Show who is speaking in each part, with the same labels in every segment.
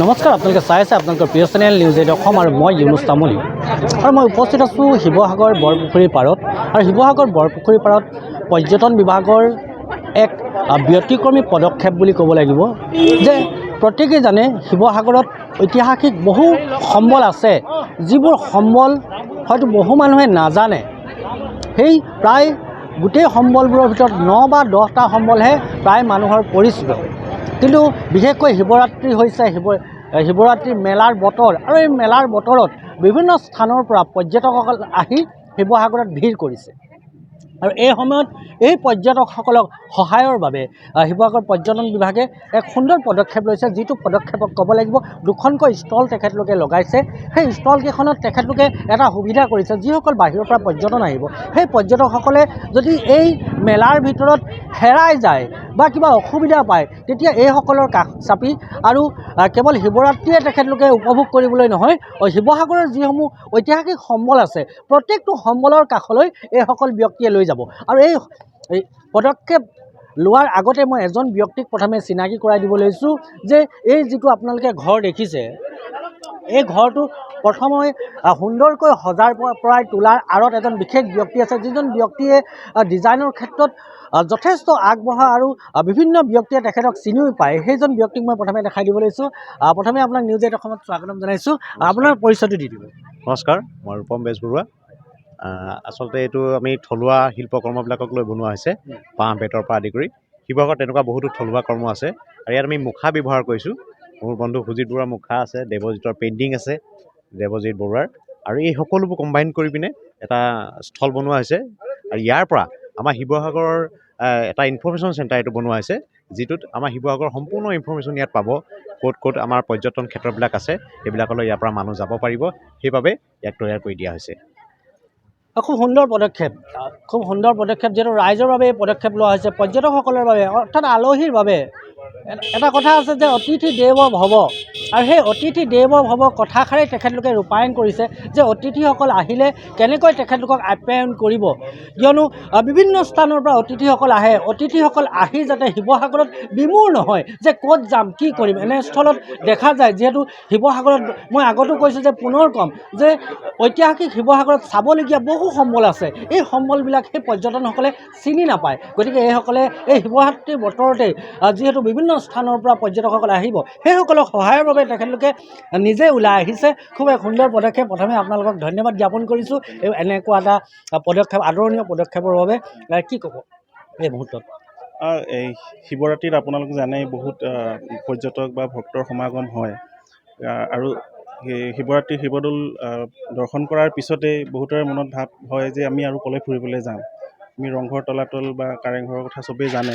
Speaker 1: নমস্কাৰ, আপোনালোকে চাই আছে আপোনালোকৰ প্ৰিয় চেনেল নিউজ 8 অসম আৰু মই ইউনুছ তামুলী। আৰু মই উপস্থিত আছোঁ শিৱসাগৰ বৰপুখুৰীৰ পাৰত। আৰু শিৱসাগৰ বৰপুখুৰীৰ পাৰত পৰ্যটন বিভাগৰ এক ব্যতিক্ৰমী পদক্ষেপ বুলি ক'ব লাগিব যে প্ৰত্যেকেই জানে শিৱসাগৰত ঐতিহাসিক বহু সম্বল আছে, যিবোৰ সম্বল হয়তো বহু মানুহে নাজানে। সেই প্ৰায় গোটেই সম্বলবোৰৰ ভিতৰত 9 বা 10টা সম্বলহে প্ৰায় মানুহৰ পৰিচিত। কিন্তু বিশেষকৈ শিৱৰাত্ৰি হৈছে শিৱৰাত্ৰি মেলাৰ বতৰ, আৰু এই মেলাৰ বতৰত বিভিন্ন স্থানৰ পৰা পৰ্যটকসকল আহি শিৱসাগৰত ভিৰ কৰিছে। আৰু এই সময়ত এই পৰ্যটকসকলক সহায়ৰ বাবে শিৱসাগৰ পৰ্যটন বিভাগে এক সুন্দৰ পদক্ষেপ লৈছে, যিটো পদক্ষেপক ক'ব লাগিব দুখনকৈ ষ্টল তেখেতলোকে লগাইছে। সেই ষ্টলকেইখনত তেখেতলোকে এটা সুবিধা কৰিছে, যিসকল বাহিৰৰ পৰা পৰ্যটন আহিব, সেই পৰ্যটকসকলে যদি এই মেলাৰ ভিতৰত হেৰাই যায় বা কিবা অসুবিধা পায়, তেতিয়া এইসকলৰ কাষ চাপি আৰু কেৱল শিৱৰাত্ৰিয়ে তেখেতলোকে উপভোগ কৰিবলৈ নহয়, শিৱসাগৰৰ যিসমূহ ঐতিহাসিক সম্বল আছে প্ৰত্যেকটো সম্বলৰ কাষলৈ এইসকল ব্যক্তিয়ে লৈ যাব। আৰু এই পদক্ষেপ লোৱাৰ আগতে মই এজন ব্যক্তিক প্ৰথমে চিনাকি কৰাই দিব লৈছোঁ যে এই যিটো আপোনালোকে ঘৰ দেখিছে, এই ঘৰটো প্ৰথমে সুন্দৰকৈ সজাৰ পৰাই তোলাৰ আঁৰত এজন বিশেষ ব্যক্তি আছে, যিজন ব্যক্তিয়ে ডিজাইনৰ ক্ষেত্ৰত যথেষ্ট আগবঢ়া আৰু বিভিন্ন ব্যক্তিয়ে তেখেতক চিনিও পায়। সেইজন ব্যক্তিক মই প্ৰথমে দেখাই দিব লৈছোঁ। প্ৰথমে আপোনাক নিউজ 8 অসমত স্বাগতম জনাইছোঁ। আপোনাৰ পৰিচয়টো দি দিব।
Speaker 2: নমস্কাৰ, মই ৰূপম বেজবৰুৱা। আচলতে এইটো আমি থলুৱা শিল্পকৰ্মবিলাকক লৈ বনোৱা হৈছে, বাঁহ বেতৰ পৰা আদি কৰি। শিৱসাগৰত তেনেকুৱা বহুতো থলুৱা কৰ্ম আছে, আৰু ইয়াত আমি মুখা ব্যৱহাৰ কৰিছোঁ। মোৰ বন্ধু সুজিত বৰুৱাৰ মুখা আছে, দেৱজিতৰ পেইণ্টিং আছে, দেৱজিত বৰুৱাৰ, আৰু এই সকলোবোৰ কম্বাইন কৰি পিনে এটা স্থল বনোৱা হৈছে। আৰু ইয়াৰ পৰা আমাৰ শিৱসাগৰৰ এটা ইনফৰমেশ্যন চেণ্টাৰ এইটো বনোৱা হৈছে, যিটোত আমাৰ শিৱসাগৰৰ সম্পূৰ্ণ ইনফৰমেশ্যন ইয়াত পাব। ক'ত ক'ত আমাৰ পৰ্যটন ক্ষেত্ৰবিলাক আছে, সেইবিলাকলৈ ইয়াৰ পৰা মানুহ যাব পাৰিব, সেইবাবে ইয়াক তৈয়াৰ কৰি দিয়া হৈছে।
Speaker 1: খুব সুন্দৰ পদক্ষেপ, খুব সুন্দৰ পদক্ষেপ। যিহেতু ৰাইজৰ বাবে এই পদক্ষেপ লোৱা হৈছে, পৰ্যটকসকলৰ বাবে, অৰ্থাৎ আলহীৰ বাবে। এটা কথা আছে যে অতিথি দেৱ ভৱ, আৰু সেই অতিথি দেৱ ভৱ কথাষাৰেই তেখেতলোকে ৰূপায়ণ কৰিছে যে অতিথিসকল আহিলে কেনেকৈ তেখেতলোকক আপ্যায়ন কৰিব। কিয়নো বিভিন্ন স্থানৰ পৰা অতিথিসকল আহে, অতিথিসকল আহি যাতে শিৱসাগৰত বিমূৰ নহয় যে ক'ত যাম, কি কৰিম, এনে স্থলত দেখা যায়। যিহেতু শিৱসাগৰত মই আগতো কৈছোঁ যে পুনৰ ক'ম যে ঐতিহাসিক শিৱসাগৰত চাবলগীয়া বহু সম্বল আছে, এই সম্বলবিলাক সেই পৰ্যটনসকলে চিনি নাপায়। গতিকে এইসকলে এই শিৱৰাত্ৰিৰ বতৰতে যিহেতু বিভিন্ন স্থানৰ পৰা পৰ্যটকসকল আহিব, সেইসকলক সহায়ৰ বাবে তেখেতলোকে নিজে ওলাই আহিছে। খুব এক সুন্দৰ পদক্ষেপ। প্ৰথমে আপোনালোকক ধন্যবাদ জ্ঞাপন কৰিছোঁ এনেকুৱা এটা পদক্ষেপ, আদৰণীয় পদক্ষেপৰ বাবে। কি ক'ব এই মুহূৰ্তত?
Speaker 3: এই শিৱৰাত্ৰিত আপোনালোকে জানে বহুত পৰ্যটক বা ভক্তৰ সমাগম হয়, আৰু শিৱৰাত্ৰি শিৱদৌল দৰ্শন কৰাৰ পিছতেই বহুতৰে মনত ভাৱ হয় যে আমি আৰু ক'লৈ ফুৰিবলৈ যাম। আমি ৰংঘৰ, তলাতল বা কাৰেংঘৰৰ কথা চবেই জানে।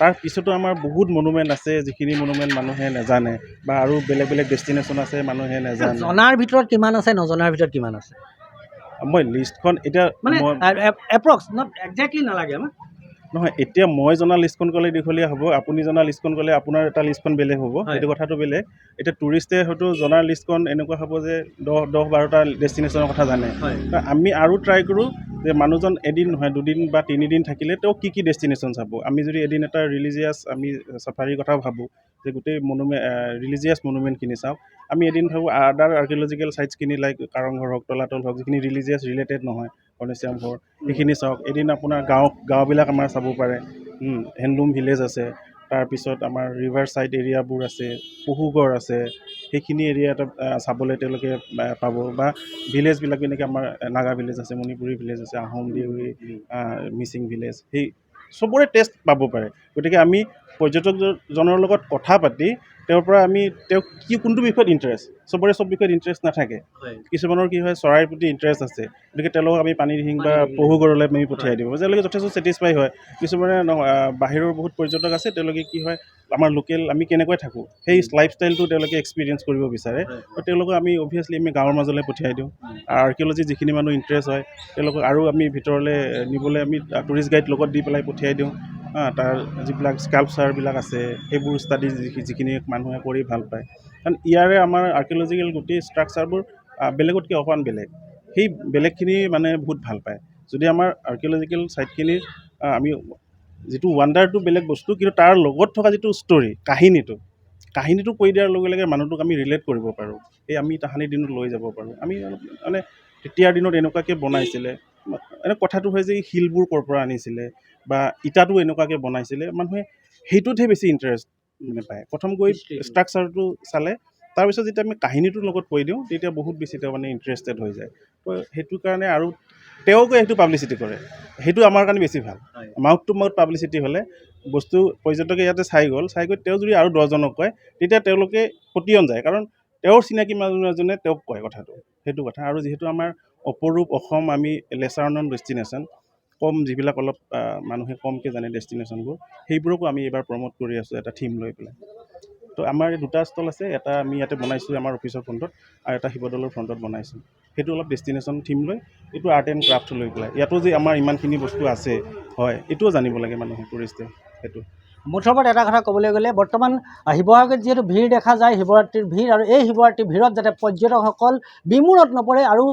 Speaker 3: তাৰ পিছতো আমাৰ বহুত মনুমেণ্ট আছে, যিখিনি মনুমেণ্ট মানুহে নাজানে, বা আৰু বেলেগ বেলেগ ডেষ্টিনেশ্যন আছে মানুহে নাজানে।
Speaker 1: জনাৰ ভিতৰত কিমান আছে, নজনাৰ ভিতৰত কিমান আছে?
Speaker 3: মই লিষ্টখন এতিয়া
Speaker 1: মানে এপ্ৰক্স, নট একজেক্টলি নালাগে
Speaker 3: নহয়, এতিয়া মই জনা লিষ্টখন ক'লে দীঘলীয়া হ'ব, আপুনি জনা লিষ্টখন ক'লে আপোনাৰ এটা লিষ্টখন বেলেগ হ'ব, সেইটো কথাটো বেলেগ। এতিয়া টুৰিষ্টে হয়তো জনাৰ লিষ্টখন এনেকুৱা হ'ব যে 10-12টা ডেষ্টিনেশ্যনৰ কথা জানে। আমি আৰু ট্ৰাই কৰোঁ যে মানুহজন এদিন নহয় 2 দিন বা 3 দিন থাকিলে তেওঁ কি ডেষ্টিনেশ্যন চাব। আমি যদি এদিন এটা ৰিলিজিয়াছ আমি চাফাৰীৰ কথা ভাবোঁ যে গোটেই ৰিলিজিয়াছ মনুমেণ্টখিনি চাওঁ, আমি এদিন ভাবোঁ আদাৰ আৰ্কিঅলজিকেল চাইটছখিনি লাইক কাৰংঘৰ হওক, তলাতল হওক, যিখিনি ৰিলিজিয়াছ ৰিলেটেড নহয়, গণেশিয়াম ঘৰ, সেইখিনি চাওক। এদিন আপোনাৰ গাঁওবিলাক আমাৰ চাব পাৰে, হেণ্ডলুম ভিলেজ আছে, তাৰপিছত আমাৰ ৰিভাৰ ছাইড এৰিয়াবোৰ আছে, পহুগড় আছে, সেইখিনি এৰিয়া এটা চাবলৈ তেওঁলোকে পাব। বা ভিলেজবিলাক যেনেকৈ আমাৰ নাগা ভিলেজ আছে, মণিপুৰী ভিলেজ আছে, আহোম, দেউৰী, মিচিং ভিলেজ, সেই চবৰে টেষ্ট পাব পাৰে। গতিকে আমি পৰ্যটকজনৰ লগত কথা পাতি তেওঁৰ পৰা তেওঁ কোনটো বিষয়ত ইণ্টাৰেষ্ট, চবৰে চব বিষয়ত ইণ্টাৰেষ্ট নাথাকে। কিছুমানৰ কি হয় চৰাইৰ প্ৰতি ইণ্টাৰেষ্ট আছে, গতিকে তেওঁলোকক আমি পানীদিহিং বা পহুগড়লৈ আমি পঠিয়াই দিওঁ, তেওঁলোকে যথেষ্ট ছেটিছফাই হয়। কিছুমানে বাহিৰৰ বহুত পৰ্যটক আছে, তেওঁলোকে কি হয় আমাৰ লোকেল আমি কেনেকৈ থাকোঁ সেই লাইফষ্টাইলটো তেওঁলোকে এক্সপিৰিয়েঞ্চ কৰিব বিচাৰে, তো তেওঁলোকক আমি অভিয়াছলি আমি গাঁৱৰ মাজলৈ পঠিয়াই দিওঁ। আৰ্কিঅলজি যিখিনি মানুহ ইণ্টাৰেষ্ট হয় তেওঁলোকক আৰু আমি ভিতৰলৈ নিবলৈ আমি টুৰিষ্ট গাইড লগত দি পেলাই পঠিয়াই দিওঁ। তাৰ যিবিলাক স্কাল্পচাৰবিলাক আছে সেইবোৰ ষ্টাডি যিখিনি মানুহে কৰি ভাল পায়, কাৰণ ইয়াৰে আমাৰ আৰ্কিঅলজিকেল গোটেই ষ্ট্ৰাকচাৰবোৰ বেলেগতকৈ অকণমান বেলেগ। সেই বেলেগখিনি মানে বহুত ভাল পায়। যদি আমাৰ আৰ্কিঅলজিকেল ছাইটখিনিৰ আমি যিটো ৱাণ্ডাৰটো বেলেগ বস্তু, কিন্তু তাৰ লগত থকা যিটো ষ্টৰী, কাহিনীটো কাহিনীটো কৈ দিয়াৰ লগে লগে মানুহটোক আমি ৰিলেট কৰিব পাৰোঁ। এই আমি তাহানিৰ দিনত লৈ যাব পাৰোঁ। আমি অলপ মানে তেতিয়াৰ দিনত এনেকুৱাকৈ বনাইছিলে, এনে কথাটো হয় যে এই শিলবোৰ ক'ৰ পৰা আনিছিলে বা ইটাটো এনেকুৱাকৈ বনাইছিলে, মানুহে সেইটোতহে বেছি ইণ্টাৰেষ্ট মানে পায়। প্ৰথম গৈ ষ্ট্ৰাকচাৰটো চালে, তাৰপিছত যেতিয়া আমি কাহিনীটোৰ লগত কৈ দিওঁ তেতিয়া বহুত বেছি তেওঁ মানে ইণ্টাৰেষ্টেড হৈ যায়। তো সেইটো কাৰণে আৰু তেওঁ গৈ সেইটো পাব্লিচিটি কৰে, সেইটো আমাৰ কাৰণে বেছি ভাল। মাউথ টু মাউথ পাব্লিচিটি হ'লে বস্তু পৰ্যটকে ইয়াতে চাই গৈ তেওঁ যদি আৰু 10জনক কয় তেতিয়া তেওঁলোকে পতিয়ন যায়, কাৰণ তেওঁৰ চিনাকি মানুহ এজনে তেওঁক কয় কথাটো, সেইটো কথা। আৰু যিহেতু আমাৰ অপৰূপ অসম, আমি লেচাৰ নন ডেষ্টিনেশ্যন, কম যিবিলাক অলপ মানুহে কমকৈ জানে ডেষ্টিনেশ্যনবোৰ, সেইবোৰকো আমি এইবাৰ প্ৰমোট কৰি আছোঁ এটা থিম লৈ পেলাই। তো আমাৰ 2টা ষ্টল আছে, এটা আমি ইয়াতে বনাইছোঁ আমাৰ অফিচৰ ফ্ৰণ্টত, আৰু এটা শিৱদৌলৰ ফ্ৰণ্টত বনাইছোঁ। সেইটো অলপ ডেষ্টিনেশ্যন থিম লৈ, এইটো আৰ্ট এণ্ড ক্ৰাফ্ট লৈ পেলাই। ইয়াতো যে আমাৰ ইমানখিনি বস্তু আছে, হয়, এইটোও জানিব লাগে মানুহে, টুৰিষ্টে। সেইটো
Speaker 1: মুঠৰ ওপৰত এটা কথা ক'বলৈ গ'লে বৰ্তমান শিৱসাগৰত যিহেতু ভিৰ দেখা যায়, শিৱৰাত্ৰিৰ ভিৰ, আৰু এই শিৱৰাত্ৰিৰ ভিৰত যাতে পৰ্যটকসকল বিমূৰত নপৰে আৰু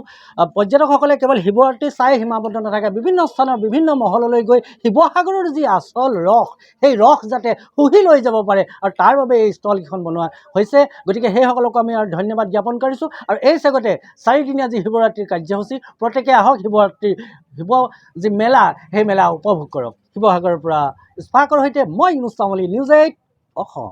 Speaker 1: পৰ্যটকসকলে কেৱল শিৱৰাত্ৰি চাই সীমাবদ্ধ নাথাকে, বিভিন্ন স্থানৰ বিভিন্ন মহললৈ গৈ শিৱসাগৰৰ যি আচল ৰস, সেই ৰস যাতে শুহি লৈ যাব পাৰে, আৰু তাৰ বাবে এই ষ্টলকেইখন বনোৱা হৈছে। গতিকে সেইসকলকো আমি আৰু ধন্যবাদ জ্ঞাপন কৰিছোঁ। আৰু এই চেগতে 4দিনীয়া যি শিৱৰাত্ৰিৰ কাৰ্যসূচী, প্ৰত্যেকে আহক, শিৱৰাত্ৰিৰ যি মেলা, সেই মেলা উপভোগ কৰক। শিৱসাগৰৰ পৰা স্পাৰ্কৰ সৈতে মই ইউনুছ তামুলী, নিউজ 8 অসম।